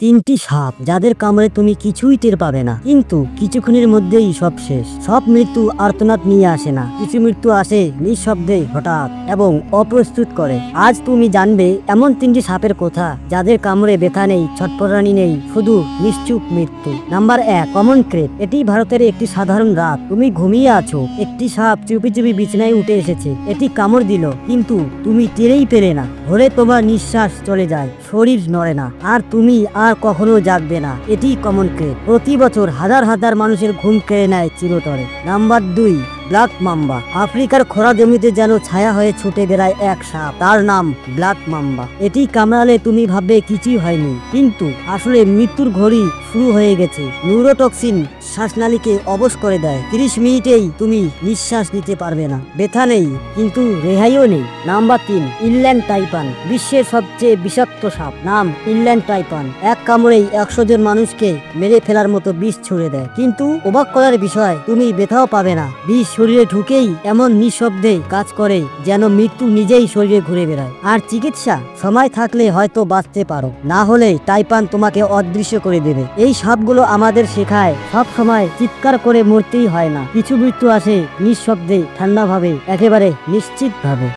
তিনটি সাপ যাদের কামড়ে তুমি কিছুই টের পাবে না, কিন্তু কিছুক্ষণের মধ্যেই সব শেষ। সব মৃত্যু আর্তনাদ নিয়ে আসে না, কিছু মৃত্যু আসে নিঃশব্দে, হঠাৎ এবং অপ্রস্তুত করে। আজ তুমি জানবে এমন তিনটি সাপের কথা যাদের কামড়ে ব্যথা নেই, ছটফটানি নেই, শুধু নিশ্চুপ মৃত্যু। Number 1, common crepe. এটি ভারতের একটি সাধারণ রাত। তুমি ঘুমিয়ে আছো, একটি সাপ চুপি চুপি বিছানায় উঠে এসেছে। এটি কামড় দিল, কিন্তু তুমি টেরেই পেলে না। ভোরে তোমার নিঃশ্বাস চলে যায়, শরীর নড়ে না, আর তুমি আর কখনো জাগবে না। এটি কমন ক্রেপ। প্রতি বছর হাজার হাজার মানুষের ঘুম কেড়ে নেয় চিরতরে। Number 2, black mamba. আফ্রিকার খরা জমিতে যেন ছায়া হয়ে ছুটে বেড়ায় এক সাপ, তার নাম ব্ল্যাক মাম্বা। এটি কামড়ালে তুমি ভাববে কিছুই হয়নি, কিন্তু আসলে মৃত্যুর ঘড়ি শুরু হয়ে গেছে। নিউরোটক্সিন শ্বাসনালীকে অবশ করে দেয়। 30 মিনিটেই তুমি নিঃশ্বাস নিতে পারবে না। ব্যথা নেই, কিন্তু রেহাইও নেই। Number 3, inland taipan. বিশ্বের সবচেয়ে বিষাক্ত সাপ, নাম ইনল্যান্ড টাইপান। এক কামড়েই 100 জন মানুষকে মেরে ফেলার মতো বিষ ছুড়ে দেয়। কিন্তু অবাক করার বিষয়, তুমি ব্যথাও পাবে না। বিষ শরীরে ঢুকেই এমন নিঃশব্দে কাজ করে যেন মৃত্যু নিজেই শরীরে ঘুরে বেড়ায়। আর চিকিৎসা, সময় থাকলে হয়তো বাঁচতে পারো, না হলে টাইপান তোমাকে অদৃশ্য করে দেবে। এই সাপগুলো আমাদের শেখায় সব সময় চিৎকার করে মরতেই হয় না। কিছু মৃত্যু আসে নিঃশব্দে, ঠান্ডাভাবে, একেবারে নিশ্চিতভাবে।